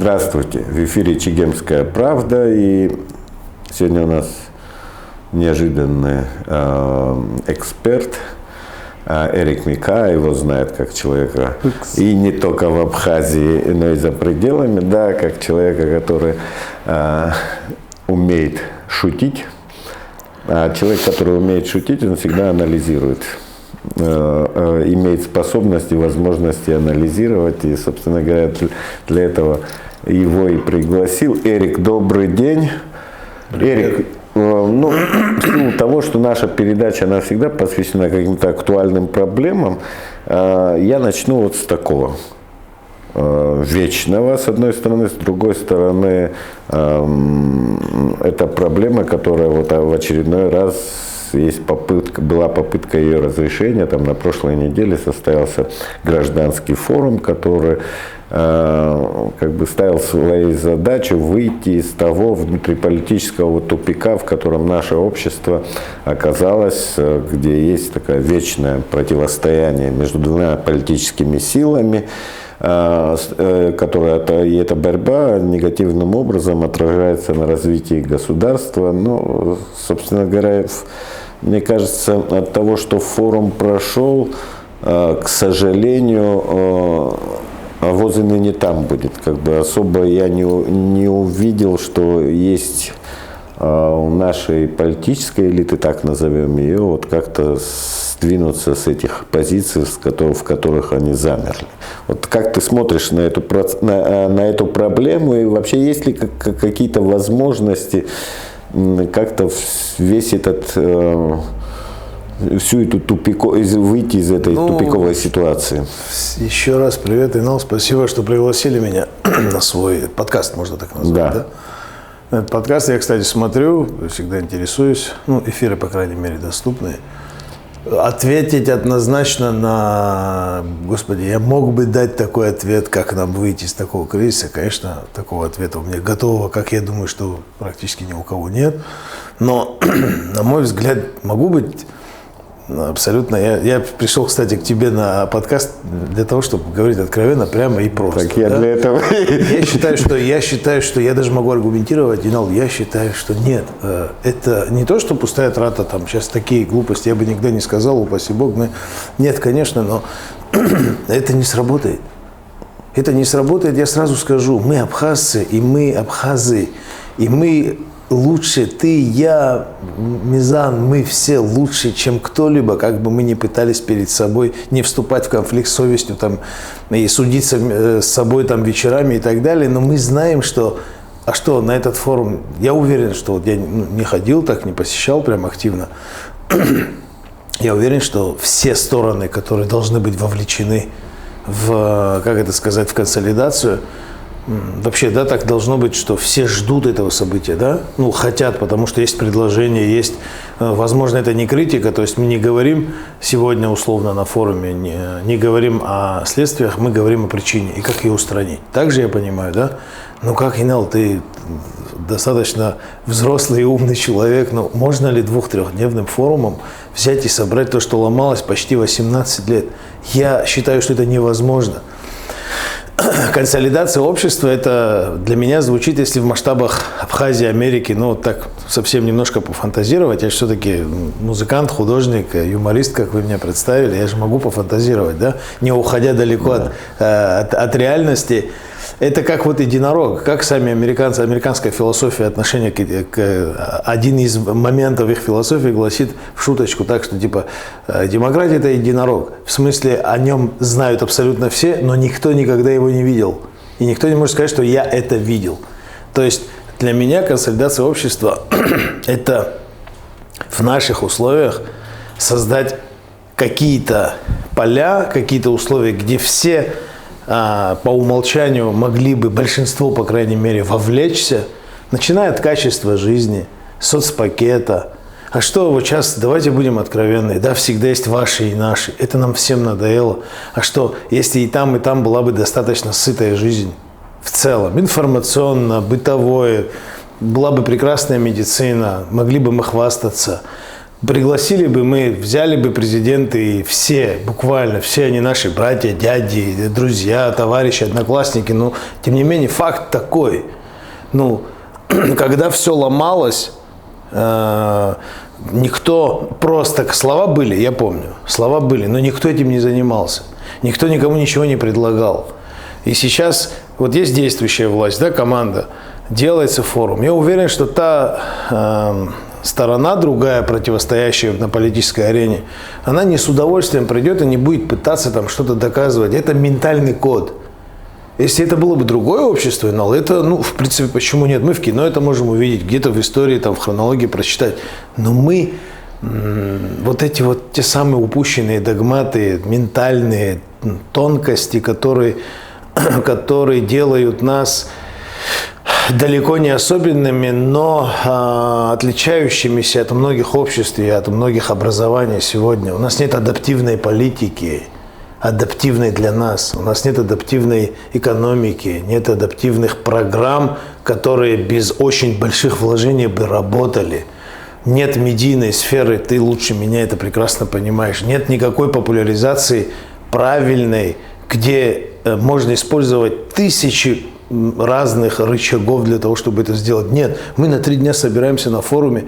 Здравствуйте, в эфире «Чегемская правда», и сегодня у нас неожиданный эксперт Эрик Мика, его знают как человека, и не только в Абхазии, но и за пределами, да, как человека, который умеет шутить. А человек, который умеет шутить, он всегда анализирует, имеет способность и возможности анализировать, и, собственно говоря, для этого его и пригласил. Эрик, добрый день. Привет. Эрик, ну, в силу того, что наша передача, она всегда посвящена каким-то актуальным проблемам, я начну вот с такого вечного, с одной стороны, с другой стороны, это проблема, которая вот в очередной раз была попытка ее разрешения. Там на прошлой неделе состоялся гражданский форум, который как бы ставил своей задачей выйти из того внутриполитического тупика, в котором наше общество оказалось, где есть такое вечное противостояние между двумя политическими силами, и эта борьба негативным образом отражается на развитии государства. Ну, собственно говоря, мне кажется, от того, что форум прошел, к сожалению, авось и ныне там будет. Как бы особо я не увидел, что есть у нашей политической элиты, так назовем ее, вот как-то сдвинуться с этих позиций, в которых они замерли. Вот как ты смотришь на эту проблему, и вообще есть ли какие-то возможности как-то весь этот всю эту выйти из этой тупиковой ситуации? Еще раз привет, Инал, спасибо, что пригласили меня на свой подкаст, можно так назвать, да? Этот подкаст я, кстати, смотрю, всегда интересуюсь, эфиры, по крайней мере, доступны. Ответить однозначно Господи, я мог бы дать такой ответ, как нам выйти из такого кризиса. Конечно, такого ответа у меня готового, как я думаю, что практически ни у кого нет. Но, на мой взгляд, могу быть абсолютно... Я пришел, кстати, к тебе на подкаст для того, чтобы говорить откровенно, прямо и просто. Так я для этого... Я считаю, что я даже могу аргументировать, Инал, я считаю, что нет. Это не то, что пустая трата, там сейчас такие глупости, я бы никогда не сказал, упаси Бог. Нет, конечно, но это не сработает. Это не сработает, я сразу скажу. Мы абхазцы, и мы абхазы, и мы... Лучше ты, я, Мизан, мы все лучше, чем кто-либо, как бы мы ни пытались перед собой не вступать в конфликт с совестью там, и судиться с собой там, вечерами и так далее, но мы знаем, что... А что, на этот форум, я уверен, что вот я не ходил так, не посещал прям активно, я уверен, что все стороны, которые должны быть вовлечены в, как это сказать, в консолидацию. Вообще, да, так должно быть, что все ждут этого события, да, хотят, потому что есть предложение, есть, возможно, это не критика, то есть мы не говорим сегодня условно на форуме, не говорим о следствиях, мы говорим о причине и как ее устранить. Также я понимаю, да, как, Инал, ты достаточно взрослый и умный человек, можно ли 2-3-дневным форумом взять и собрать то, что ломалось почти 18 лет? Я считаю, что это невозможно. Консолидация общества, это для меня звучит, если в масштабах Абхазии, Америки, так совсем немножко пофантазировать. Я же все-таки музыкант, художник, юморист, как вы меня представили. Я же могу пофантазировать, да, не уходя далеко от реальности. Это как вот единорог, как сами американцы, американская философия отношения один из моментов их философии гласит в шуточку так, что типа демократия это единорог. В смысле о нем знают абсолютно все, но никто никогда его не видел. И никто не может сказать, что я это видел. То есть для меня консолидация общества это в наших условиях создать какие-то поля, какие-то условия, где все по умолчанию могли бы, большинство, по крайней мере, вовлечься, начиная от качества жизни, соцпакета. А что вот сейчас, давайте будем откровенны, да, всегда есть ваши и наши, это нам всем надоело. А что, если и там была бы достаточно сытая жизнь в целом, информационно, бытовое, была бы прекрасная медицина, могли бы мы хвастаться, пригласили бы мы, взяли бы президенты, и все, буквально все они наши братья, дяди, друзья, товарищи, одноклассники, но тем не менее факт такой. Ну, когда все ломалось, никто просто, слова были, я помню, слова были, но никто этим не занимался, никто никому ничего не предлагал. И сейчас вот есть действующая власть, да, команда, делается форум. Я уверен, что та сторона другая, противостоящая на политической арене, она не с удовольствием придет и не будет пытаться там что-то доказывать. Это ментальный код. Если это было бы другое общество, но это, ну, в принципе, почему нет? Мы в кино это можем увидеть, где-то в истории, там, в хронологии прочитать. Но мы, вот эти вот те самые упущенные догматы, ментальные тонкости, которые делают нас далеко не особенными, но отличающимися от многих обществ и от многих образований сегодня. У нас нет адаптивной политики, адаптивной для нас. У нас нет адаптивной экономики, нет адаптивных программ, которые без очень больших вложений бы работали. Нет медийной сферы, ты лучше меня это прекрасно понимаешь. Нет никакой популяризации правильной, где можно использовать тысячи разных рычагов для того, чтобы это сделать. Нет, мы на 3 дня собираемся на форуме.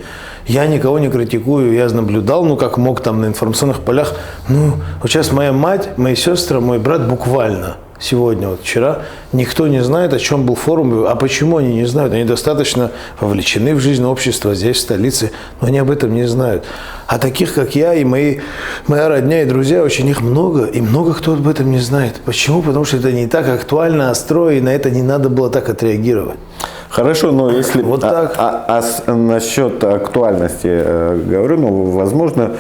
Я никого не критикую, я наблюдал, ну, как мог там на информационных полях. Ну, вот сейчас моя мать, мои сестры, мой брат буквально сегодня, вот вчера, никто не знает, о чем был форум. А почему они не знают? Они достаточно вовлечены в жизнь общества здесь, в столице, но они об этом не знают. А таких, как я и моя родня и друзья, очень их много, и много кто об этом не знает. Почему? Потому что это не так актуально, остро, и на это не надо было так отреагировать. Хорошо, но если вот так. Насчет актуальности говорю, ну, возможно,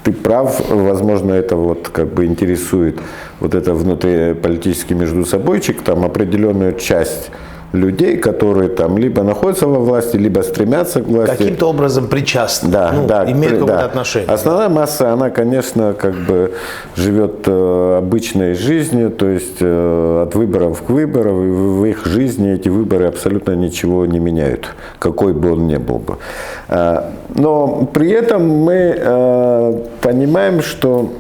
ты прав, возможно, это вот как бы интересует вот это внутриполитический междусобойчик, там определенную часть людей, которые там либо находятся во власти, либо стремятся к власти. Каким-то образом причастны, имеют какое-то отношение. Основная масса, она, конечно, как бы живет обычной жизнью, то есть от выборов к выборам, и в их жизни эти выборы абсолютно ничего не меняют, какой бы он ни был бы. Но при этом мы понимаем, что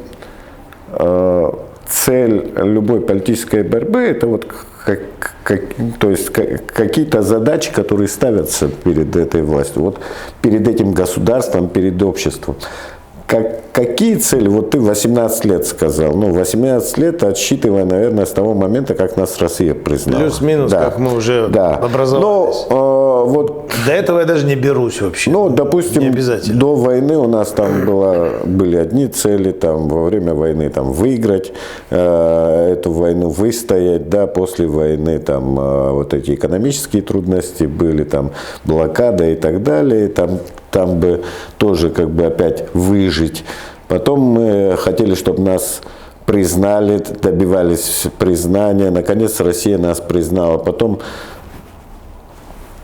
цель любой политической борьбы – это вот то есть какие-то задачи, которые ставятся перед этой властью, вот перед этим государством, перед обществом. Какие цели? Вот ты 18 лет сказал. Ну, 18 лет, отсчитывая, наверное, с того момента, как нас Россия признала. Плюс-минус, да. Как мы уже образовались. Но, вот, до этого я даже не берусь вообще. Ну, допустим, до войны у нас там были одни цели, там, во время войны там, выиграть эту войну, выстоять, да, после войны там вот эти экономические трудности были, там, блокада и так далее, там бы тоже как бы опять выжить. Потом мы хотели, чтобы нас признали, добивались признания. Наконец Россия нас признала.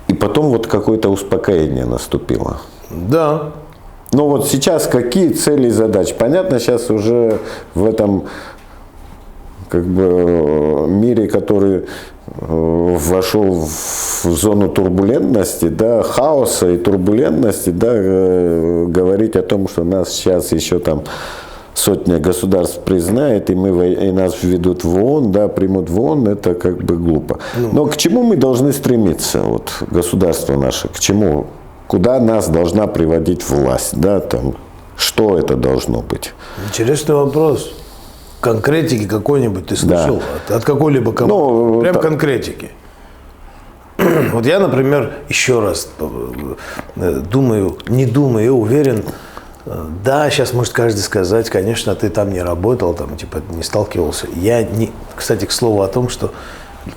И потом вот какое-то успокоение наступило. Да. Но вот сейчас какие цели и задачи? Понятно, сейчас уже в этом как бы мире, который вошел в зону турбулентности, да, хаоса и турбулентности, да, говорить о том, что нас сейчас еще там сотня государств признает, и нас введут в ООН, да, примут в ООН, это как бы глупо. Но к чему мы должны стремиться, вот, государство наше, к чему? Куда нас должна приводить власть, да, там, что это должно быть? Интересный вопрос. Конкретики какой-нибудь ты слышал? Да. От какой-либо команды? Прям конкретики. Вот я, например, еще раз уверен, да, сейчас может каждый сказать, конечно, ты там не работал, там, типа, не сталкивался. Кстати, к слову о том, что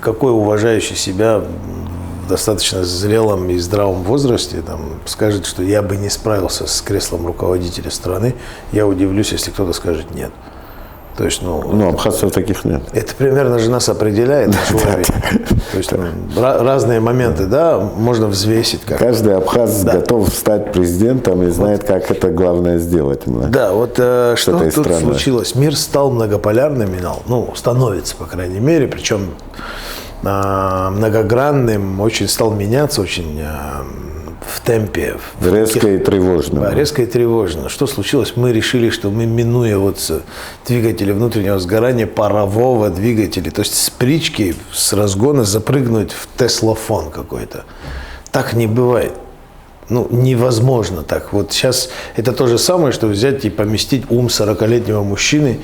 какой уважающий себя в достаточно зрелом и здравом возрасте там, скажет, что я бы не справился с креслом руководителя страны, я удивлюсь, если кто-то скажет нет. То есть, абхазцев таких нет. Это примерно же нас определяет человек. То есть разные моменты, да, можно взвесить. Каждый абхазец готов стать президентом и знает, как это главное сделать. Да, вот что тут случилось? Мир стал многополярным, становится, по крайней мере, причем многогранным, очень стал меняться, очень в темпе. Резко и тревожно. Да, резко и тревожно. Что случилось? Мы решили, что мы, минуя двигателя внутреннего сгорания, парового двигателя, то есть с притчки, с разгона запрыгнуть в теслофон какой-то. Так не бывает. Невозможно так. Вот сейчас это то же самое, что взять и поместить ум 40-летнего мужчины,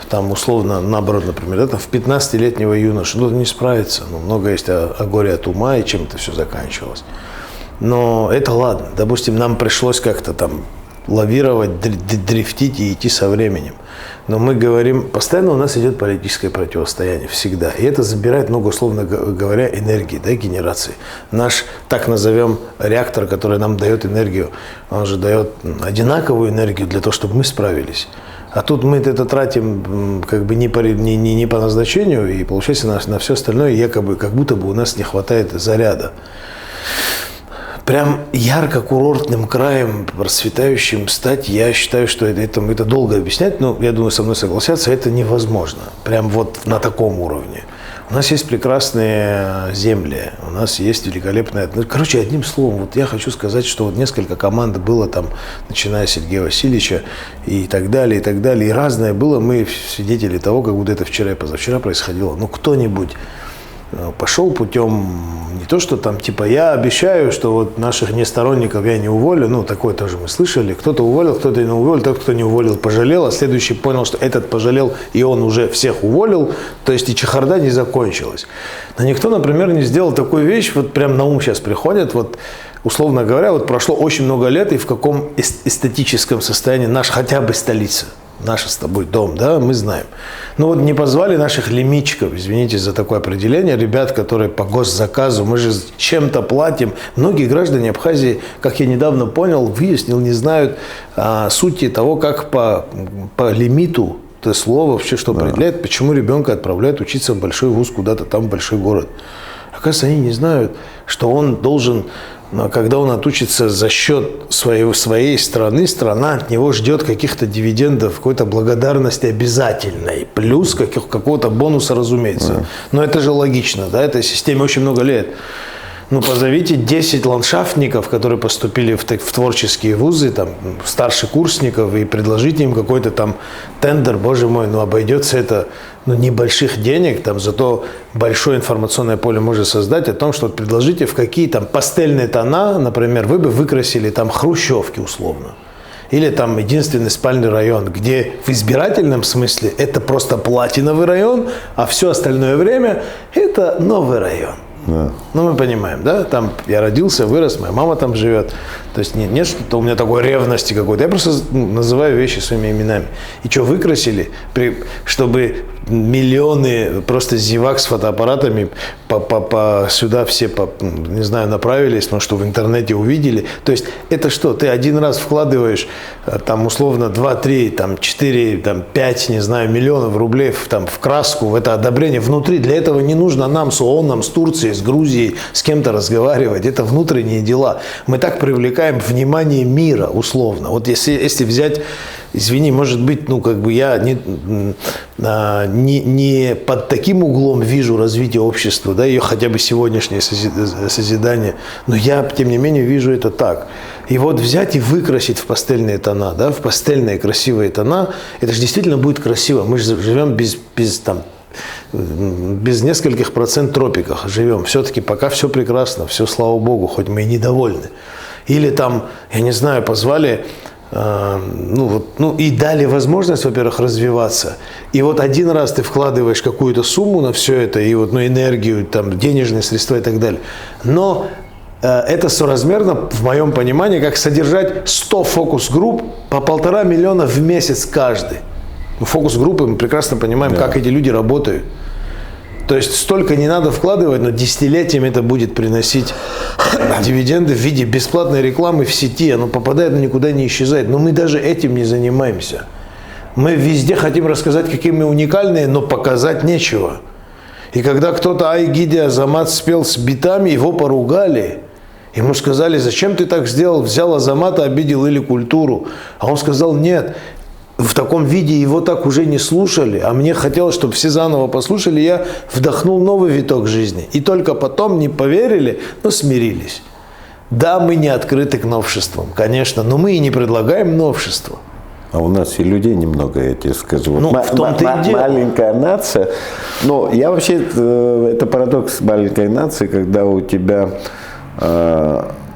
там условно, наоборот, например, в 15-летнего юноша. Не справится. Много есть о горе от ума и чем это все заканчивалось. Но это ладно. Допустим, нам пришлось как-то там лавировать, дрифтить и идти со временем. Но мы говорим, постоянно у нас идет политическое противостояние, всегда. И это забирает много, условно говоря, энергии, генерации. Наш, так назовем, реактор, который нам дает энергию, он же дает одинаковую энергию для того, чтобы мы справились. А тут мы это тратим как бы не по назначению, и получается на все остальное якобы, как будто бы у нас не хватает заряда. Прям ярко-курортным краем, процветающим стать, я считаю, что это долго объяснять, но я думаю, со мной согласятся, это невозможно. Прям вот на таком уровне. У нас есть прекрасные земли, у нас есть великолепная... Короче, одним словом, я хочу сказать, что несколько команд было там, начиная с Сергея Васильевича и так далее, и так далее. И разное было, мы свидетели того, как будто это вчера и позавчера происходило. Кто-нибудь пошел путем не то, что там, я обещаю, что наших несторонников я не уволю, такое тоже мы слышали, кто-то уволил, кто-то не уволил, тот, кто не уволил, пожалел, а следующий понял, что этот пожалел, и он уже всех уволил, то есть и чехарда не закончилась. Но никто, например, не сделал такую вещь, прям на ум сейчас приходит, условно говоря, прошло очень много лет, и в каком эстетическом состоянии наша хотя бы столица. Наш с тобой дом, мы знаем. Не позвали наших лимитчиков, извините за такое определение, ребят, которые по госзаказу, мы же чем-то платим. Многие граждане Абхазии, как я недавно понял, выяснил, не знают сути того, как по лимиту, это слово вообще что определяет, почему ребенка отправляют учиться в большой вуз куда-то там, в большой город. Оказывается, они не знают, что он должен... Но когда он отучится за счет своей страны, страна от него ждет каких-то дивидендов, какой-то благодарности обязательной, плюс какого-то бонуса, разумеется. Но это же логично, этой системе очень много лет. Позовите 10 ландшафтников, которые поступили в творческие вузы, старшекурсников, и предложите им какой-то там тендер, боже мой, обойдется это небольших денег, зато большое информационное поле можно создать о том, что предложите, в какие пастельные тона, например, вы бы выкрасили хрущевки условно. Или единственный спальный район, где в избирательном смысле это просто платиновый район, а все остальное время это новый район. Да. Мы понимаем, там я родился, вырос, моя мама там живет. То есть нет что-то у меня такой ревности какой-то. Я просто называю вещи своими именами. И что, выкрасили, чтобы миллионы просто зевак с фотоаппаратами сюда все, не знаю, направились, что в интернете увидели. То есть это что, ты один раз вкладываешь условно 2, 3, 4, 5, не знаю, миллионов рублей в краску, в это одобрение внутри. Для этого не нужно нам с ООН, с Турцией, с Грузией, с кем-то разговаривать. Это внутренние дела. Мы так привлекаем внимание мира, условно. Если взять, извини, может быть, я не под таким углом вижу развитие общества, ее хотя бы сегодняшнее созидание, но я, тем не менее, вижу это так. И взять и выкрасить в пастельные тона, в пастельные красивые тона, это же действительно будет красиво. Мы же живем без нескольких процентов тропиках живем. Все-таки пока все прекрасно, все, слава богу, хоть мы и недовольны. Или я не знаю, позвали, и дали возможность, во-первых, развиваться. И один раз ты вкладываешь какую-то сумму на все это, и энергию, денежные средства и так далее. Но это соразмерно, в моем понимании, как содержать 100 фокус-групп по 1,5 миллиона в месяц каждый. Фокус-группы, мы прекрасно понимаем, как эти люди работают. То есть столько не надо вкладывать, но десятилетиями это будет приносить дивиденды в виде бесплатной рекламы в сети. Оно попадает, но никуда не исчезает. Но мы даже этим не занимаемся. Мы везде хотим рассказать, какие мы уникальные, но показать нечего. И когда кто-то Айгиди Азамат спел с битами, его поругали. Ему сказали, зачем ты так сделал, взял Азамата, обидел или культуру. А он сказал, нет. В таком виде его так уже не слушали, а мне хотелось, чтобы все заново послушали, я вдохнул новый виток жизни. И только потом не поверили, но смирились. Да, мы не открыты к новшествам, конечно, но мы и не предлагаем новшества. А у нас и людей немного, я тебе скажу. Ну, в том-то и дело. Маленькая нация. Но я вообще, это парадокс маленькой нации, когда у тебя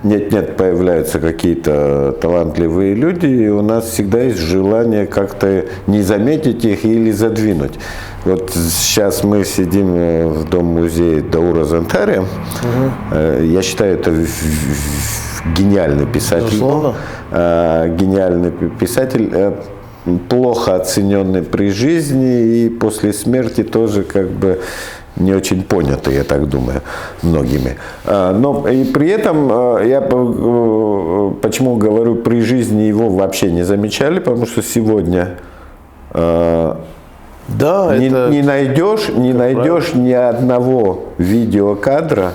нет-нет, появляются какие-то талантливые люди, и у нас всегда есть желание как-то не заметить их или задвинуть. Вот сейчас мы сидим в Дом-музее Даура Зонтаря. Я считаю, это гениальный писатель. Гениальный писатель, плохо оцененный при жизни и после смерти тоже как бы не очень понятый, я так думаю, многими. Но и при этом я почему говорю, при жизни его вообще не замечали, потому что сегодня не найдешь ни одного видеокадра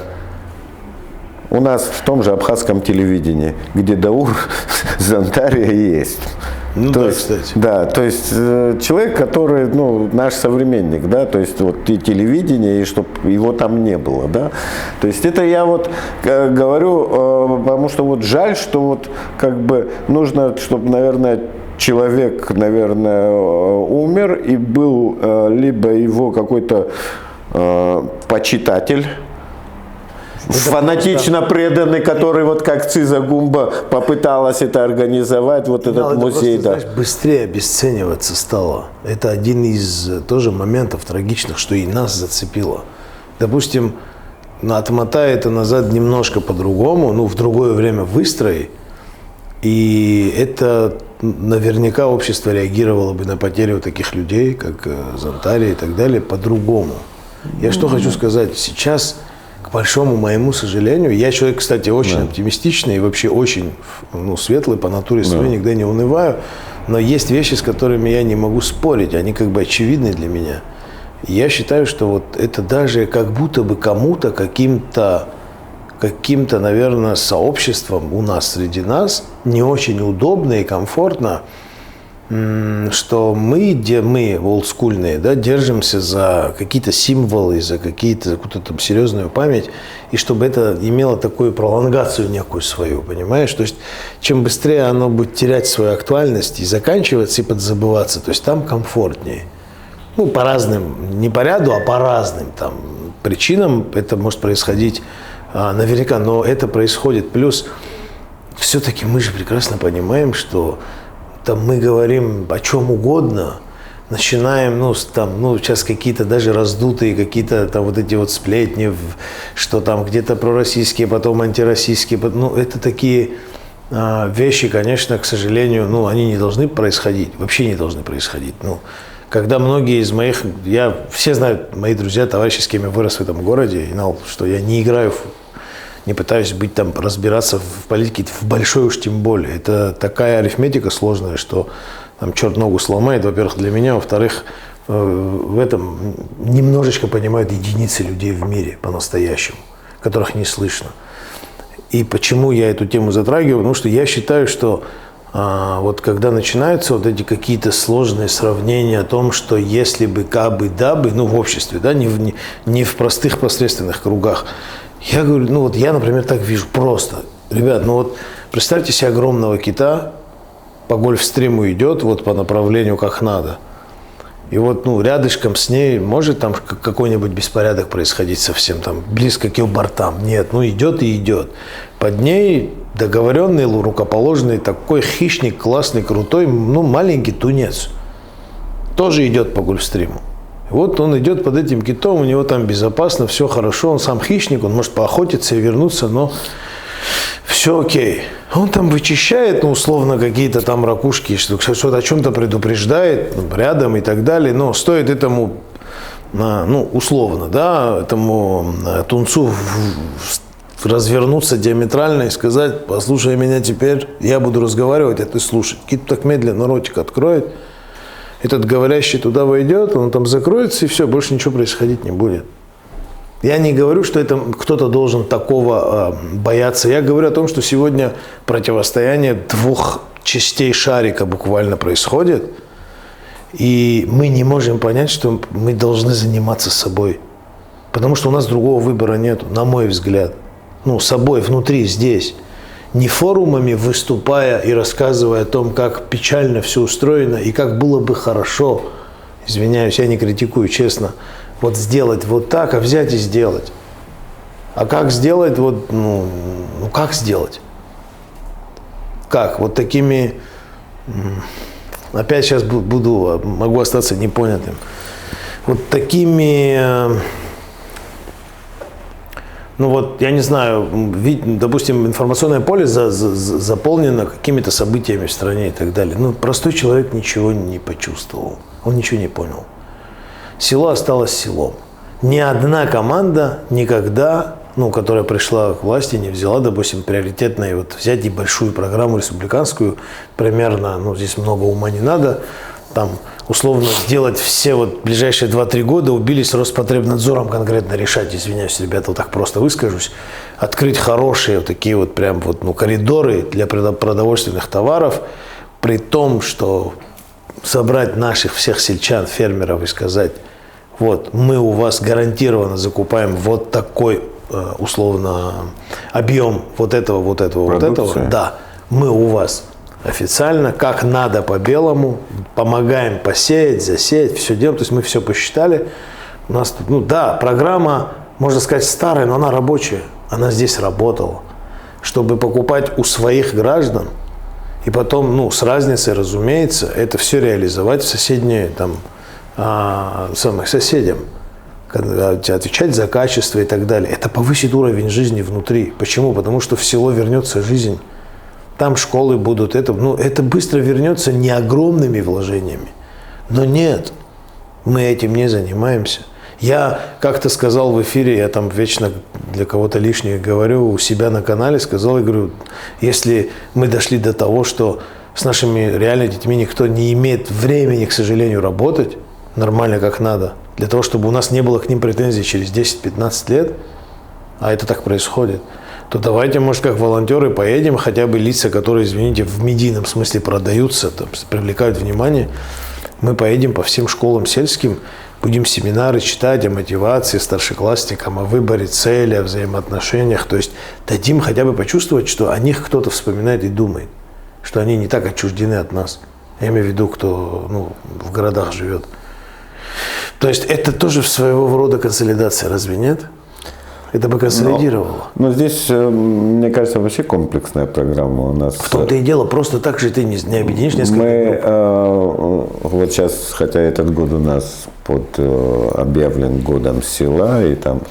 у нас в том же абхазском телевидении, где Даур Зонтаря есть. Ну, то да, есть, кстати. Да, то есть человек, который, наш современник, да, то есть вот и телевидение, и чтобы его там не было, да. То есть это я вот говорю, потому что вот жаль, что вот как бы нужно, чтобы, наверное, человек, наверное, умер, и был либо его какой-то почитатель, фанатично преданный, который вот как Циза Гумба попыталась это организовать, вот этот музей. Это просто, знаешь, быстрее обесцениваться стало. Это один из тоже моментов трагичных, что и нас зацепило. Допустим, отмотай это назад немножко по-другому, в другое время выстрой, и это наверняка общество реагировало бы на потерю таких людей, как Зонтаря и так далее, по-другому. Я что хочу сказать, сейчас, к большому моему сожалению, я человек, кстати, очень оптимистичный и вообще очень светлый по натуре своей, никогда не унываю, но есть вещи, с которыми я не могу спорить, они как бы очевидны для меня. И я считаю, что вот это даже как будто бы кому-то, каким-то, наверное, сообществом у нас, среди нас, не очень удобно и комфортно, что мы олдскульные, да, держимся за какие-то символы, за какую-то там серьезную память, и чтобы это имело такую пролонгацию некую свою, понимаешь? То есть, чем быстрее оно будет терять свою актуальность и заканчиваться, и подзабываться, то есть там комфортнее. По разным, не по ряду, а по разным там причинам это может происходить наверняка, но это происходит. Плюс, все-таки мы же прекрасно понимаем, что там мы говорим о чем угодно, начинаем, сейчас какие-то даже раздутые какие-то там вот эти вот сплетни, что там где-то пророссийские, потом антироссийские, это такие вещи, конечно, к сожалению, они не должны происходить, вообще не должны происходить. Когда многие из моих, все знают, мои друзья, товарищи, с кем я вырос в этом городе, и знал, что я не играю, не пытаюсь быть там, разбираться в политике, в большой уж тем более. Это такая арифметика сложная, что там черт ногу сломает, во-первых, для меня, во-вторых, в этом немножечко понимают единицы людей в мире по-настоящему, которых не слышно. И почему я эту тему затрагиваю? Потому что я считаю, что вот когда начинаются вот эти какие-то сложные сравнения о том, что если бы, кабы, дабы, в обществе, да, не в простых посредственных кругах, я говорю, я, например, так вижу просто. Ребят, представьте себе огромного кита, по гольфстриму идет, по направлению как надо. И рядышком с ней может там какой-нибудь беспорядок происходить совсем там близко к ее бортам. Нет, идет и идет. Под ней договоренный, рукоположенный такой хищник, классный, крутой, маленький тунец. Тоже идет по гольфстриму. Он идет под этим китом, у него там безопасно, все хорошо, он сам хищник, он может поохотиться и вернуться, но все окей. Он там вычищает, условно, какие-то там ракушки, что-то о чем-то предупреждает рядом и так далее, но стоит этому, условно, да, этому тунцу развернуться диаметрально и сказать: послушай меня теперь, я буду разговаривать, а ты слушай. Кит так медленно ротик откроет, этот говорящий туда войдет, он там закроется, и все, больше ничего происходить не будет. Я не говорю, что это кто-то должен такого бояться. Я говорю о том, что сегодня противостояние двух частей шарика буквально происходит, и мы не можем понять, что мы должны заниматься собой. Потому что у нас другого выбора нет, на мой взгляд. Собой внутри, здесь. не форумами выступая и рассказывая о том, как печально все устроено и как было бы хорошо, извиняюсь, я не критикую, честно, вот сделать вот так, а взять и сделать. А как сделать, вот, ну как сделать? Как? Вот такими, опять сейчас могу остаться непонятым, вот такими, ну вот, я не знаю, допустим, информационное поле заполнено какими-то событиями в стране и так далее. Ну, простой человек ничего не почувствовал, он ничего не понял. Село осталось селом. Ни одна команда никогда, ну, которая пришла к власти, не взяла, допустим, приоритетной, вот взять и большую программу республиканскую, примерно, ну, здесь много ума не надо, там, условно, сделать все вот ближайшие 2-3 года, убились Роспотребнадзором конкретно решать, извиняюсь, ребята, вот так просто выскажусь, открыть хорошие вот такие вот прям вот, ну, коридоры для продовольственных товаров, при том, что собрать наших всех сельчан, фермеров и сказать, вот, мы у вас гарантированно закупаем вот такой, условно, объем вот этого, Продукция. да, мы у вас официально, как надо по белому, помогаем посеять, засеять, все делаем, то есть мы все посчитали, у нас, ну да, программа, можно сказать, старая, но она рабочая, она здесь работала, чтобы покупать у своих граждан, и потом, ну, с разницей, разумеется, это все реализовать в соседние, там, самых соседям, отвечать за качество и так далее. Это повысит уровень жизни внутри. Почему? Потому что в село вернется жизнь. Там школы будут. Это быстро вернется не огромными вложениями. Но нет, мы этим не занимаемся. Я как-то сказал в эфире, я там вечно для кого-то лишнее говорю, у себя на канале сказал, я говорю, если мы дошли до того, что с нашими реально детьми никто не имеет времени, к сожалению, работать нормально, как надо, для того, чтобы у нас не было к ним претензий через 10-15 лет, а это так происходит, то давайте, может, как волонтеры поедем, хотя бы лица, которые, извините, в медийном смысле продаются, там, привлекают внимание, мы поедем по всем школам сельским, будем семинары читать о мотивации старшеклассникам, о выборе цели, о взаимоотношениях, то есть дадим хотя бы почувствовать, что о них кто-то вспоминает и думает, что они не так отчуждены от нас. Я имею в виду, кто, ну, в городах живет. То есть это тоже своего рода консолидация, разве нет? Это бы консолидировало. Но здесь, мне кажется, вообще комплексная программа у нас. В том-то и дело, просто так же ты не объединишь несколько групп. Вот сейчас, хотя этот год у нас объявлен годом села, и там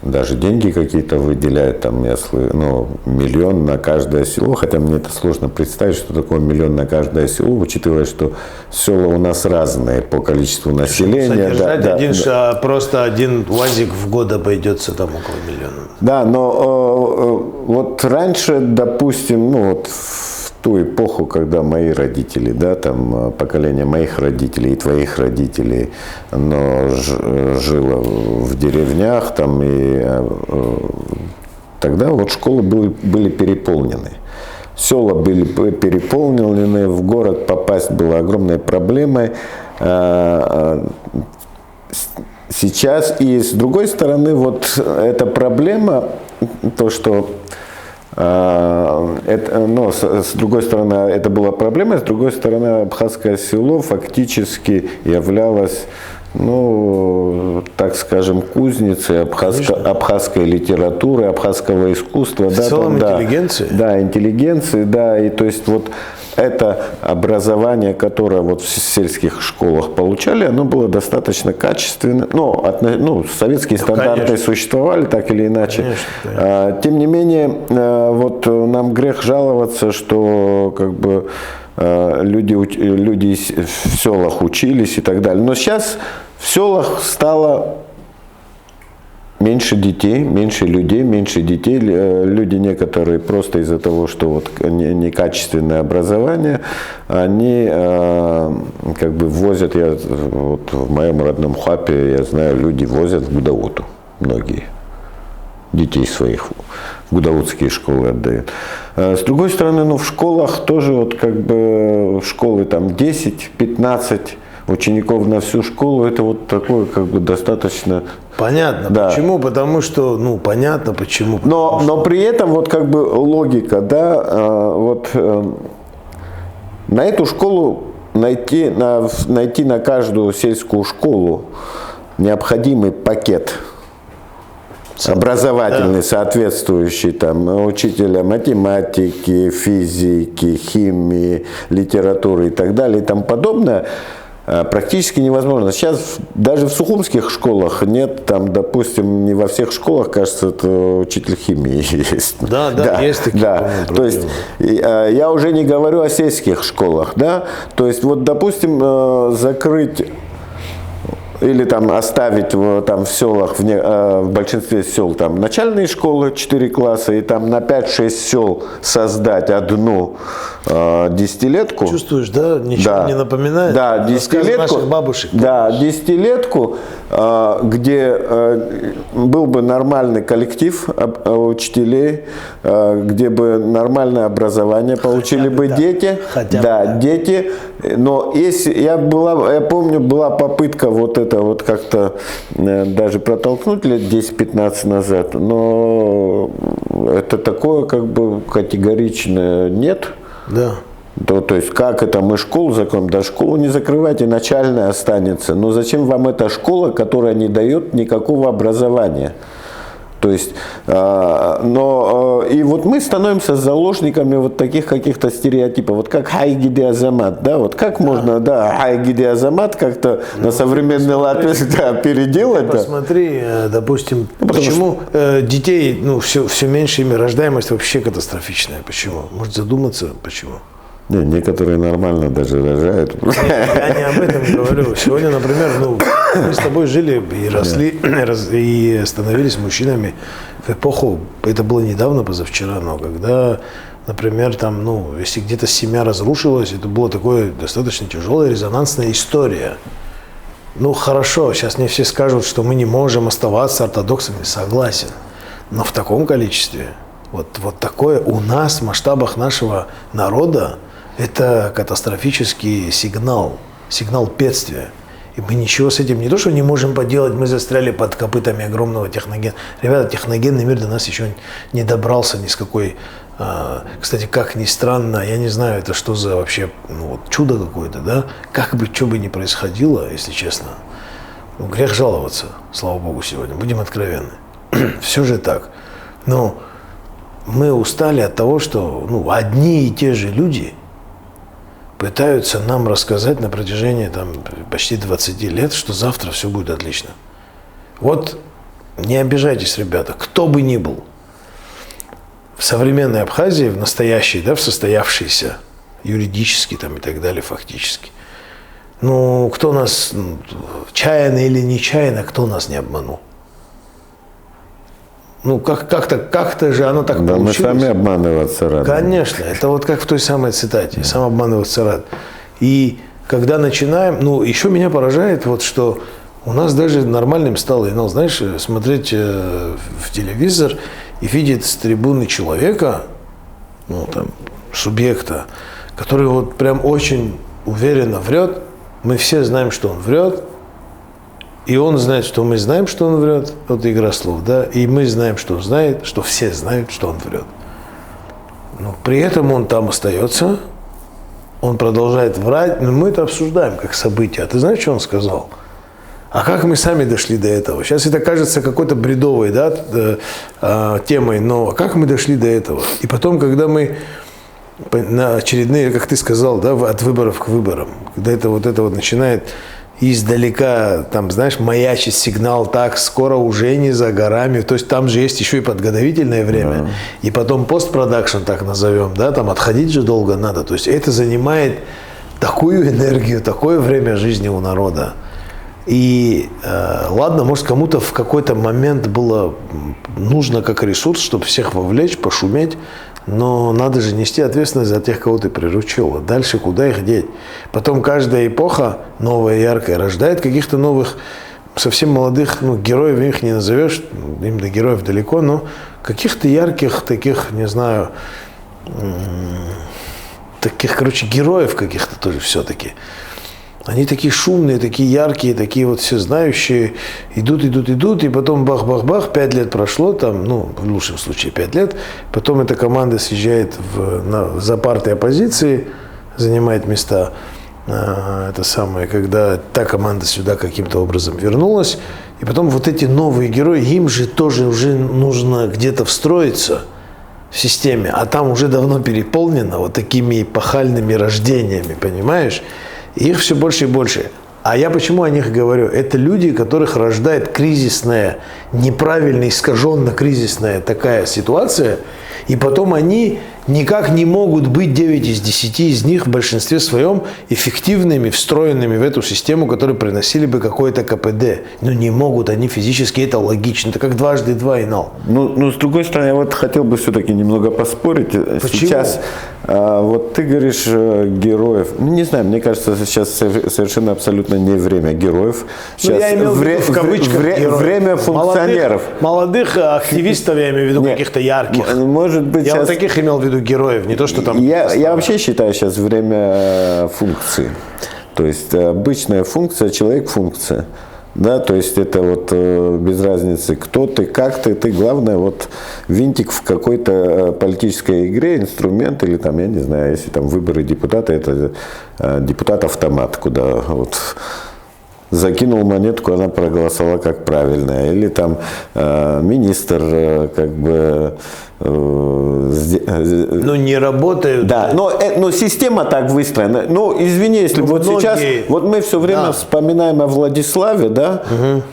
даже деньги какие-то выделяют, там, миллион на каждое село, хотя мне это сложно представить, что такое миллион на каждое село, учитывая, что села у нас разные по количеству населения. Содержать просто один УАЗик в год обойдется там около миллиона. Да, но вот раньше, допустим, в ту эпоху, когда мои родители, да, там поколение моих родителей и твоих родителей, оно жило в деревнях, там, и тогда вот школы были переполнены. Села были переполнены, в город попасть было огромной проблемой. Сейчас, и с другой стороны, вот эта проблема, то, что с другой стороны, это была проблема, с другой стороны, абхазское село фактически являлось, так скажем, кузницей абхазской литературы, абхазского искусства. В целом интеллигенции? Да, интеллигенции, да, и то есть вот это образование, которое вот в сельских школах получали, оно было достаточно качественно. Советские стандарты конечно. Существовали так или иначе. Конечно. Тем не менее, вот нам грех жаловаться, что как бы люди в селах учились и так далее. Но сейчас в селах стало меньше детей, меньше людей, меньше детей. Люди некоторые просто из-за того, что вот некачественное образование, они как бы возят, вот в моем родном Хапе, я знаю, люди возят в Гудауту, многие детей своих в гудаутские школы отдают. С другой стороны, в школах тоже вот как бы школы там 10-15 учеников на всю школу, это вот такое как бы достаточно Понятно. Да. Почему? Потому что, ну, понятно почему. Но при этом вот как бы логика, да, на эту школу найти на каждую сельскую школу необходимый пакет образовательный, соответствующий там учителя математики, физики, химии, литературы и так далее и тому подобное, практически невозможно. Сейчас даже в сухумских школах нет, там, допустим, не во всех школах, кажется, это учитель химии есть. Да, есть такие. Да. То есть я уже не говорю о сельских школах, да. То есть вот, допустим, закрыть или там оставить там в селах, в большинстве сел там начальные школы 4 класса и там на 5-6 сел создать одну десятилетку. Чувствуешь, да? Ничего не напоминает? Да, десятилетку. Наших бабушек. Да, десятилетку, где был бы нормальный коллектив учителей, где бы нормальное образование получили бы дети. Дети. Но если я помню, была попытка вот это вот как-то даже протолкнуть лет 10-15 назад, но это такое как бы категоричное нет. Да. То есть как это мы школу закроем? Да школу не закрывайте, начальная останется. Но зачем вам эта школа, которая не дает никакого образования? То есть, и вот мы становимся заложниками вот таких каких-то стереотипов. Вот как хайгиди азамат, да, вот как можно, хайгиди азамат как-то на современный лад переделать. Посмотри, допустим, почему детей, все меньше ими рождаемость вообще катастрофичная. Почему? Может задуматься, почему? Не, некоторые нормально даже рожают. Я не об этом говорю. Сегодня, например, мы с тобой жили и росли, и становились мужчинами в эпоху, это было недавно, позавчера, но когда, например, там, если где-то семья разрушилась, это была такая достаточно тяжелая резонансная история. Хорошо, сейчас мне все скажут, что мы не можем оставаться ортодоксами, согласен, но в таком количестве, вот такое у нас в масштабах нашего народа, это катастрофический сигнал бедствия. И мы ничего с этим не то, что не можем поделать, мы застряли под копытами огромного техногена. Ребята, техногенный мир до нас еще не добрался ни с какой. Кстати, как ни странно, я не знаю, это что за вообще чудо какое-то, да? Как бы, что бы ни происходило, если честно, грех жаловаться, слава Богу, сегодня, будем откровенны. Все же так. Но мы устали от того, что одни и те же люди пытаются нам рассказать на протяжении почти 20 лет, что завтра все будет отлично. Вот не обижайтесь, ребята, кто бы ни был. В современной Абхазии, в настоящей, в состоявшейся юридически и так далее, фактически. Кто нас, чаянно или нечаянно, кто нас не обманул? Как-то же оно так получилось. Мы сами обманываться рады. Конечно, это вот как в той самой цитате, сам обманываться рад. И когда начинаем, еще меня поражает, что у нас даже нормальным стало, знаешь, смотреть в телевизор и видеть с трибуны человека, субъекта, который прям очень уверенно врет. Мы все знаем, что он врет. И он знает, что мы знаем, что он врет. Вот игра слов, да. И мы знаем, что он знает, что все знают, что он врет. Но при этом он там остается, он продолжает врать, но мы это обсуждаем как событие. А ты знаешь, что он сказал? А как мы сами дошли до этого? Сейчас это кажется какой-то бредовой, темой, но как мы дошли до этого? И потом, когда мы на очередные, как ты сказал, от выборов к выборам, когда это начинает издалека, маячит сигнал, так, скоро уже не за горами. То есть там же есть еще и подготовительное время. Да. И потом постпродакшн, так назовем, отходить же долго надо. То есть это занимает такую энергию, такое время жизни у народа. И ладно, может, кому-то в какой-то момент было нужно как ресурс, чтобы всех вовлечь, пошуметь. Но надо же нести ответственность за тех, кого ты приручил. А дальше куда их деть? Потом каждая эпоха, новая, яркая, рождает каких-то новых, совсем молодых, героев их не назовешь, им до героев далеко, но каких-то ярких, таких, не знаю, таких, героев каких-то тоже все-таки. Они такие шумные, такие яркие, такие вот все знающие, идут, и потом бах-бах-бах, 5 лет прошло, там, ну, в лучшем случае 5 лет, потом эта команда съезжает за партой оппозиции, занимает места, это самое, когда та команда сюда каким-то образом вернулась, и потом вот эти новые герои, им же тоже уже нужно где-то встроиться в системе, а там уже давно переполнено вот такими эпохальными рождениями, понимаешь? Их все больше и больше. А я почему о них говорю? Это люди, которых рождает кризисная, неправильно, искаженно кризисная такая ситуация, и потом они никак не могут быть 9 из 10 из них в большинстве своем эффективными, встроенными в эту систему, которые приносили бы какое-то КПД. Но не могут они физически, это логично. Это как 2 × 2 инал. Ну, с другой стороны, я вот хотел бы все-таки немного поспорить. Почему? Сейчас, вот ты говоришь героев. Ну, не знаю, мне кажется, сейчас совершенно абсолютно не время героев. Сейчас я имел в виду в кавычках героев. Время функционеров. Молодых активистов, я имею в виду, каких-то ярких. Может быть, Я сейчас... вот таких имел в виду героев, не то, что там... Я вообще считаю сейчас время функции. То есть обычная функция, человек-функция. Да, то есть это вот без разницы, кто ты, как ты главное вот винтик в какой-то политической игре, инструмент или там, я не знаю, если там выборы депутата, это депутат-автомат, куда вот закинул монетку, она проголосовала как правильная, или там министр как бы... Ну, не работают. Да, но система так выстроена. Ну, извини, если вот многие... сейчас, вот мы все время вспоминаем о Владиславе, да,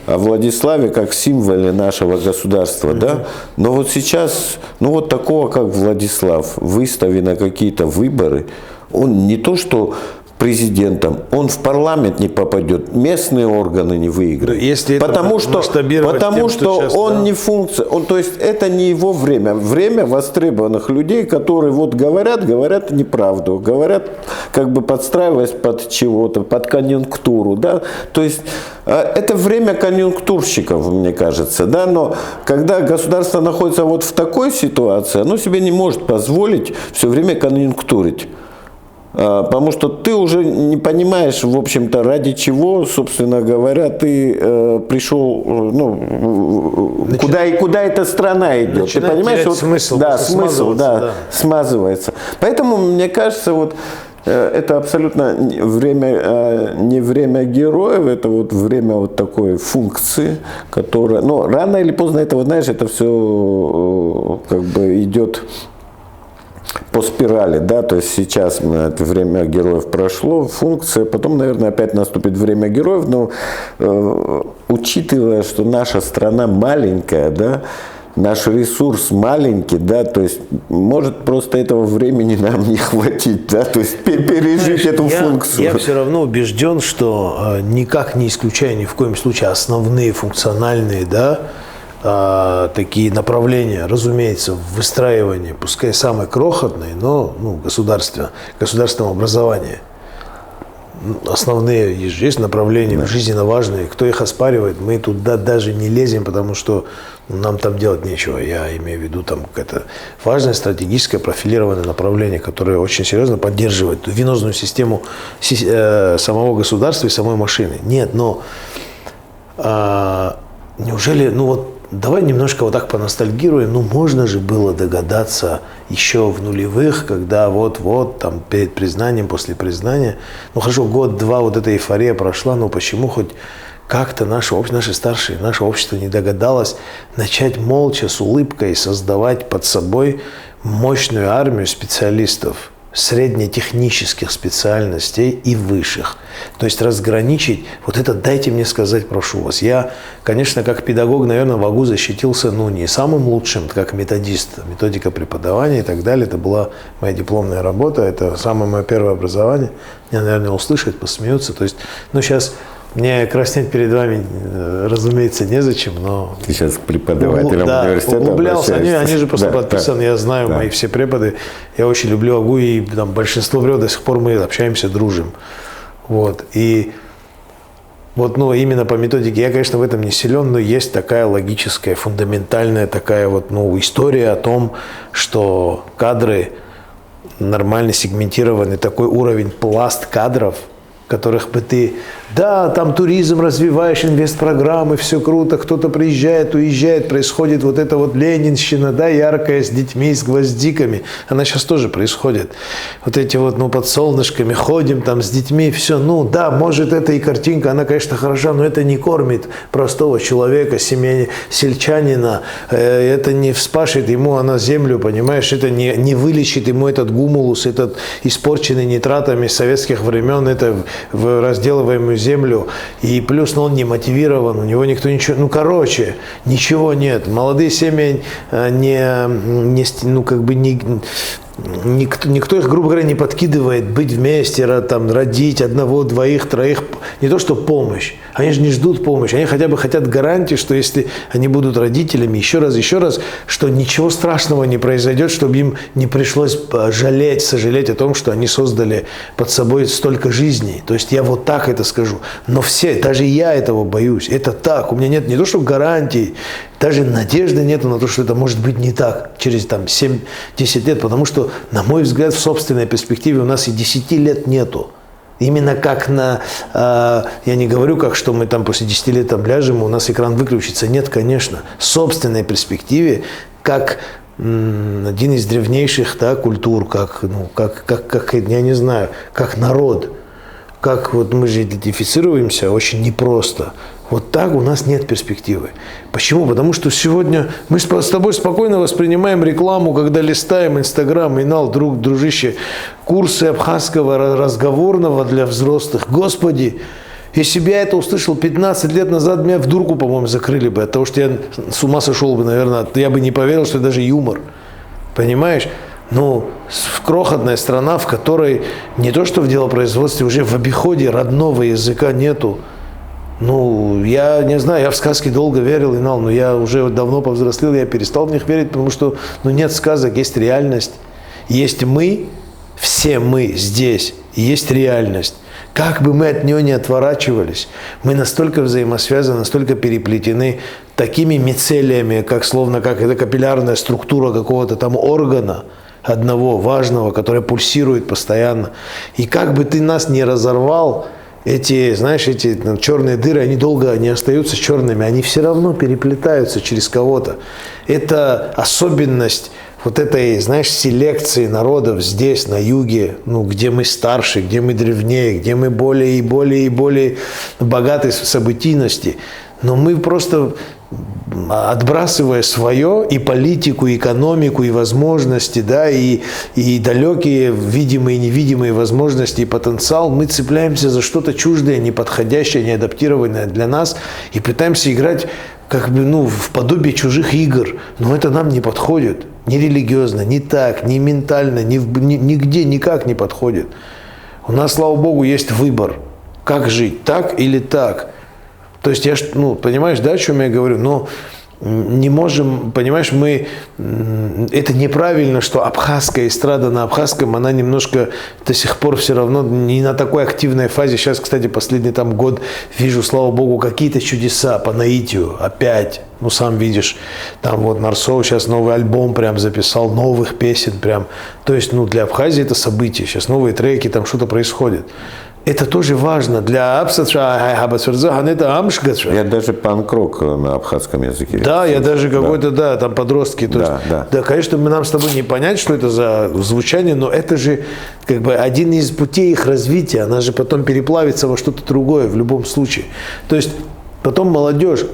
о Владиславе как символе нашего государства, да, но вот сейчас, ну вот такого, как Владислав, выстави на какие-то выборы, он не то, что президентом, он в парламент не попадет, местные органы не выиграют. Если потому что сейчас, он не функция, то есть это не его время. Время востребованных людей, которые вот говорят неправду, говорят, как бы подстраиваясь под чего-то, под конъюнктуру, да. То есть это время конъюнктурщиков, мне кажется, да. Но когда государство находится вот в такой ситуации, оно себе не может позволить все время конъюнктурить. Потому что ты уже не понимаешь, в общем-то, ради чего, собственно говоря, ты пришел, ну, куда эта страна идет. Ты понимаешь, вот, смысл, да, смысл, да, смазывается. Поэтому, мне кажется, вот это абсолютно время, не время героев, это вот время вот такой функции, которая, ну, рано или поздно это, вот, знаешь, это все как бы идет по спирали, да, то есть сейчас это время героев прошло, функция, потом, наверное, опять наступит время героев, но учитывая, что наша страна маленькая, да, наш ресурс маленький, да, то есть может просто этого времени нам не хватить, да, то есть пережить эту функцию. Я все равно убежден, что никак не исключая ни в коем случае основные функциональные, да, такие направления, разумеется, в выстраивании, пускай самые крохотные, но государственного образования. Основные есть направления, жизненно важные. Кто их оспаривает, мы туда даже не лезем, потому что нам там делать нечего. Я имею в виду там какое-то важное стратегическое профилированное направление, которое очень серьезно поддерживает венозную систему самого государства и самой машины. Нет, но неужели, давай немножко вот так поностальгируем. Можно же было догадаться еще в нулевых, когда вот там перед признанием, после признания, хорошо, год-два вот эта эйфория прошла, но почему хоть как-то наше общество не догадалось начать молча, с улыбкой создавать под собой мощную армию специалистов, среднетехнических специальностей и высших. То есть разграничить, вот это дайте мне сказать, прошу вас. Я, конечно, как педагог, наверное, в АГУ защитился, не самым лучшим, как методист, методика преподавания и так далее. Это была моя дипломная работа, это самое мое первое образование. Меня, наверное, услышат, посмеются. То есть, сейчас мне краснеть перед вами, разумеется, незачем, но... Ты сейчас к преподавателям университета углублялся. обращаешься. Они же просто подписаны, я знаю, мои все преподы. Я очень люблю АГУ, и там большинство преподов до сих пор мы общаемся, дружим. И именно по методике, я, конечно, в этом не силен, но есть такая логическая, фундаментальная такая история о том, что кадры нормально сегментированы, такой уровень, пласт кадров которых бы ты, да, там туризм развиваешь, инвестпрограммы, все круто, кто-то приезжает, уезжает, происходит вот эта вот ленинщина, да, яркая, с детьми, с гвоздиками, она сейчас тоже происходит. Вот эти вот, ну, под солнышками ходим там с детьми, все, ну, да, может, это и картинка, она, конечно, хороша, но это не кормит простого человека, сельчанина, это не вспашет ему она землю, понимаешь, это не вылечит ему этот гумулус, этот испорченный нитратами советских времен, это в разделываемую землю, и плюс он не мотивирован, у него никто ничего, ну, короче, ничего нет. Молодые семьи никто их, грубо говоря, не подкидывает быть вместе, там, родить одного, двоих, троих. Не то, что помощь. Они же не ждут помощи. Они хотя бы хотят гарантии, что если они будут родителями, еще раз, что ничего страшного не произойдет, чтобы им не пришлось сожалеть о том, что они создали под собой столько жизней. То есть я вот так это скажу. Но даже я этого боюсь. Это так. У меня нет не то, что гарантий, даже надежды нет на то, что это может быть не так через 7-10 лет, потому что, на мой взгляд, в собственной перспективе у нас и 10 лет нету. Именно как я не говорю, как что мы там после 10 лет там ляжем, у нас экран выключится. Нет, конечно. В собственной перспективе, как один из древнейших, да, культур, как, я не знаю, как народ, как вот мы же идентифицируемся очень непросто. Вот так у нас нет перспективы. Почему? Потому что сегодня мы с тобой спокойно воспринимаем рекламу, когда листаем Инстаграм, Инал, дружище, курсы абхазского разговорного для взрослых. Господи, если бы я это услышал 15 лет назад, меня в дурку, по-моему, закрыли бы от того, что я с ума сошел бы, наверное. Я бы не поверил, что это даже юмор. Понимаешь? Ну, крохотная страна, в которой не то что в делопроизводстве, уже в обиходе родного языка нету. Ну, я не знаю, я в сказки долго верил, Инал, но я уже давно повзрослел, я перестал в них верить, потому что, нет сказок, есть реальность. Есть мы, все мы здесь, и есть реальность. Как бы мы от нее не отворачивались, мы настолько взаимосвязаны, настолько переплетены такими мицелиями, словно это капиллярная структура какого-то там органа, одного важного, который пульсирует постоянно. И как бы ты нас не разорвал, эти черные дыры, они долго не остаются черными, они все равно переплетаются через кого-то. Это особенность вот этой, селекции народов здесь, на юге, где мы старше, где мы древнее, где мы более и более и более богаты в событийности. Но мы просто, отбрасывая свое, и политику, и экономику, и возможности, да, и далекие видимые и невидимые возможности, и потенциал, мы цепляемся за что-то чуждое, неподходящее, неадаптированное для нас, и пытаемся играть в подобие чужих игр. Но это нам не подходит. Ни религиозно, ни так, ни ментально, нигде никак не подходит. У нас, слава Богу, есть выбор. Как жить, так или так. То есть, понимаешь, да, о чем я говорю? Но не можем, понимаешь, это неправильно, что абхазская эстрада на абхазском, она немножко до сих пор все равно не на такой активной фазе. Сейчас, кстати, последний год вижу, слава Богу, какие-то чудеса по наитию опять. Сам видишь, там вот Нарсоу сейчас новый альбом прям записал, новых песен прям. То есть, для Абхазии это событие. Сейчас новые треки, там что-то происходит. Это тоже важно для Я даже панк-рок на абхазском языке. Да, я даже какой-то, там подростки. То есть, да, конечно, нам с тобой не понять, что это за звучание, но это же один из путей их развития. Она же потом переплавится во что-то другое в любом случае. То есть потом молодежь.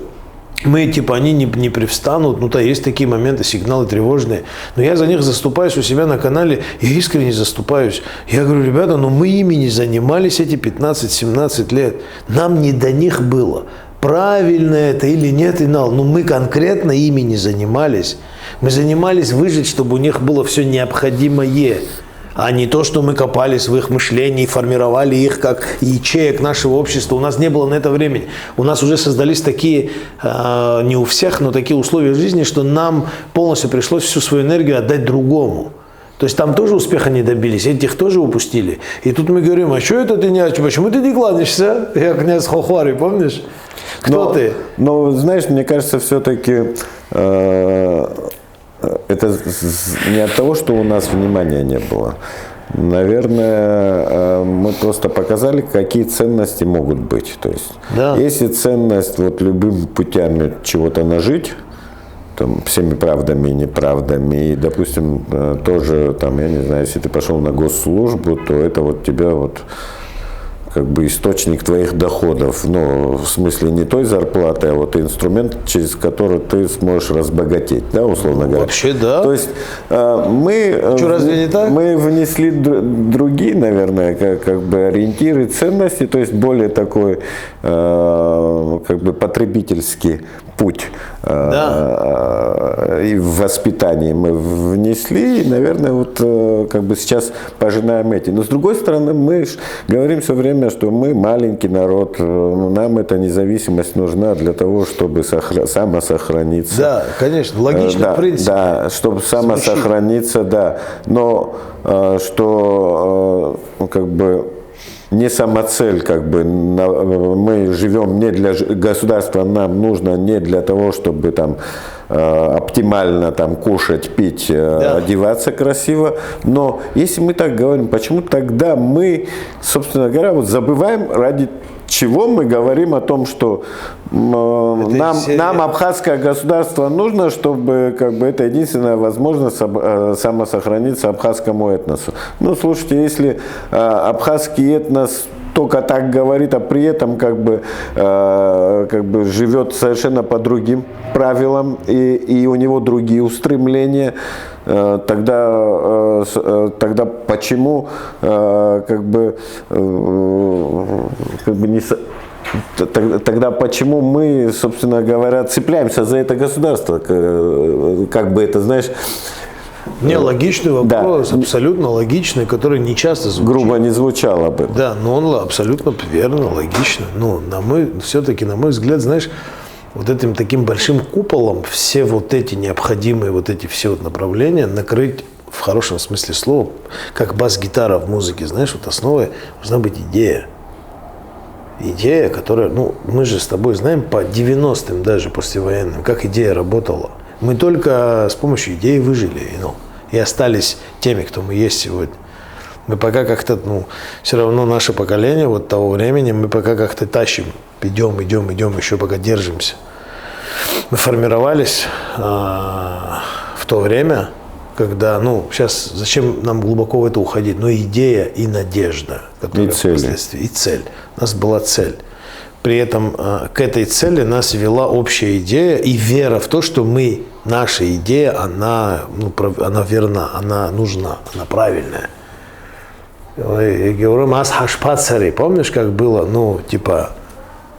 Они не привстанут, есть такие моменты, сигналы тревожные, но я за них заступаюсь у себя на канале, я искренне заступаюсь. Я говорю, ребята, мы ими не занимались эти 15-17 лет, нам не до них было. Правильно это или нет, Инал, мы конкретно ими не занимались. Мы занимались выжить, чтобы у них было все необходимое. А не то, что мы копались в их мышлении, формировали их как ячеек нашего общества. У нас не было на это времени. У нас уже создались такие, не у всех, но такие условия жизни, что нам полностью пришлось всю свою энергию отдать другому. То есть там тоже успеха не добились, этих тоже упустили. И тут мы говорим, а что это почему ты не кладешься? Я князь Хохвари, помнишь? Кто ты? Но, знаешь, мне кажется, все-таки это не от того, что у нас внимания не было. Наверное, мы просто показали, какие ценности могут быть. То есть, Да. если ценность вот любыми путями чего-то нажить, там, всеми правдами и неправдами, и, допустим, тоже, там, я не знаю, если ты пошел на госслужбу, то это вот тебя вот как бы источник твоих доходов, ну, в смысле не той зарплаты, а вот инструмент, через который ты сможешь разбогатеть, да, условно говоря. Вообще, да. То есть мы, Что, разве не так? мы внесли другие, наверное, как бы ориентиры, ценности, то есть более такой как бы потребительский путь и в воспитании мы внесли, и, наверное, вот как бы сейчас пожинаем эти. Но с другой стороны, мы говорим все время, что мы маленький народ, нам эта независимость нужна для того, чтобы самосохраниться. Да, конечно, логично, Да, в принципе. да, чтобы самосохраниться, да. Но что как бы не самоцель, как бы мы живем не для государства, нам нужно не для того, чтобы там оптимально там кушать, пить, одеваться красиво. Но если мы так говорим, почему тогда мы, собственно говоря, вот забываем, ради чего мы говорим о том, что нам абхазское государство нужно, чтобы как бы это единственная возможность самосохраниться абхазскому этносу. Ну, слушайте, если абхазский этнос только так говорит, а при этом как бы живет совершенно по другим правилам, и у него другие устремления, тогда почему тогда почему мы, собственно говоря, цепляемся за это государство, как бы это, знаешь. Не, логичный вопрос, да. Абсолютно логичный, который не часто звучит. Грубо не звучало бы. Да, но он абсолютно верно, логично. Но все-таки, на мой взгляд, знаешь, вот этим таким большим куполом все вот эти необходимые, вот эти все вот направления накрыть в хорошем смысле слова, как бас-гитара в музыке, знаешь, вот основой должна быть идея. Идея, которая, мы же с тобой знаем по 90-м, даже послевоенным, как идея работала. Мы только с помощью идеи выжили, и остались теми, кто мы есть сегодня. Мы пока как-то, все равно наше поколение вот того времени, мы пока как-то тащим, идем, еще пока держимся. Мы формировались в то время, когда, сейчас зачем нам глубоко в это уходить, но идея и надежда, которая впоследствии, и цель. У нас была цель. При этом к этой цели нас вела общая идея и вера в то, что наша идея, она верна, она нужна, она правильная. Я говорю, масхашпацари, помнишь, как было,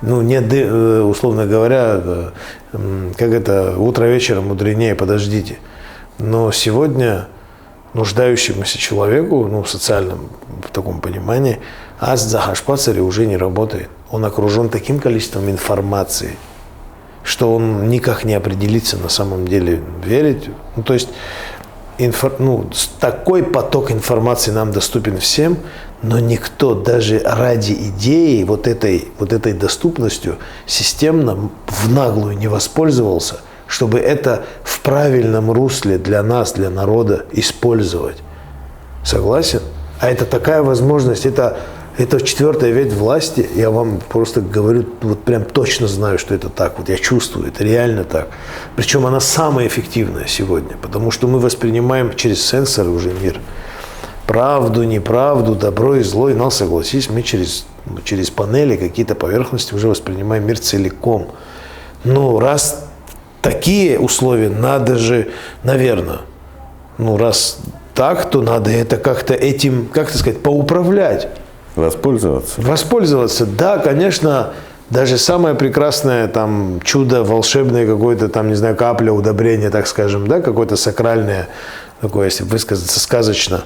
условно говоря, как это, утро вечера мудренее, подождите. Но сегодня нуждающемуся человеку, в социальном в таком понимании, аз-захашпацари уже не работает. Он окружен таким количеством информации, что он никак не определится на самом деле верить. То есть такой поток информации нам доступен всем, но никто даже ради идеи вот этой доступностью системно в наглую не воспользовался, чтобы это в правильном русле для нас, для народа использовать. Согласен? А это такая возможность, это четвертая ветвь власти, я вам просто говорю, вот прям точно знаю, что это так, вот я чувствую, это реально так. Причем она самая эффективная сегодня, потому что мы воспринимаем через сенсоры уже мир. Правду, неправду, добро и зло, и согласись, мы через панели, какие-то поверхности уже воспринимаем мир целиком. Но раз такие условия, надо же, наверное, раз так, то надо это как-то этим, поуправлять. Воспользоваться, да, конечно, даже самое прекрасное там чудо, волшебное какое-то там, не знаю, капля удобрения, так скажем, да, какое-то сакральное, такое, если высказаться сказочно,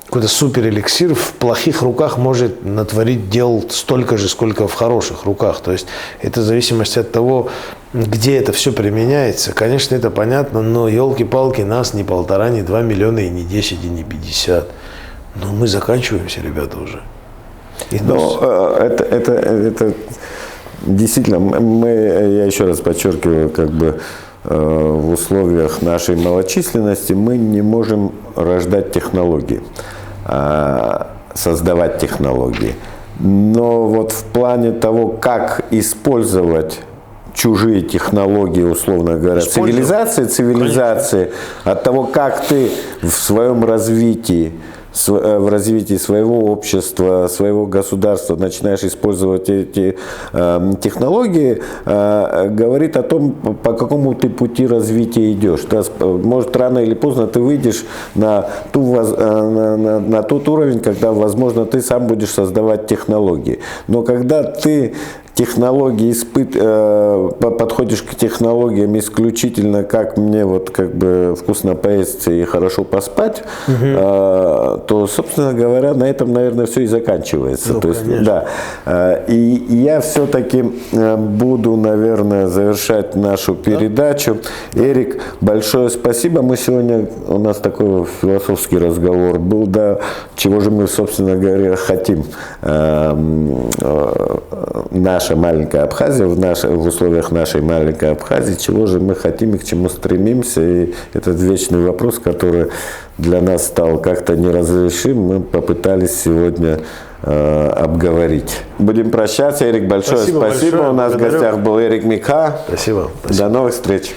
какой-то суперэликсир в плохих руках может натворить дел столько же, сколько в хороших руках. То есть это в зависимости от того, где это все применяется. Конечно, это понятно, но елки-палки, нас не 1,5, не 2 миллиона, и не 10, и не 50. Но мы заканчиваемся, ребята, уже. Но это действительно, я еще раз подчеркиваю, в условиях нашей малочисленности мы не можем рождать технологии. создавать технологии. Но вот в плане того, как использовать чужие технологии, условно говоря, цивилизации, от того, как ты в своем развитии, в развитии своего общества, своего государства начинаешь использовать эти технологии, говорит о том, по какому ты пути развития идешь. Может, рано или поздно ты выйдешь на тот уровень, когда, возможно, ты сам будешь создавать технологии. Но когда ты подходишь к технологиям исключительно, как мне вот как бы вкусно поесть и хорошо поспать, то, собственно говоря, на этом, наверное, все и заканчивается. То есть, да. И я все-таки буду, наверное, завершать нашу передачу. Эрик, большое спасибо. У нас такой философский разговор был, да, чего же мы, собственно говоря, хотим. Наша маленькая Абхазия, в условиях нашей маленькой Абхазии, чего же мы хотим и к чему стремимся. И этот вечный вопрос, который для нас стал как-то неразрешим, мы попытались сегодня обговорить. Будем прощаться. Эрик, большое спасибо. У нас в гостях был Эрик Микха. Спасибо. До новых встреч.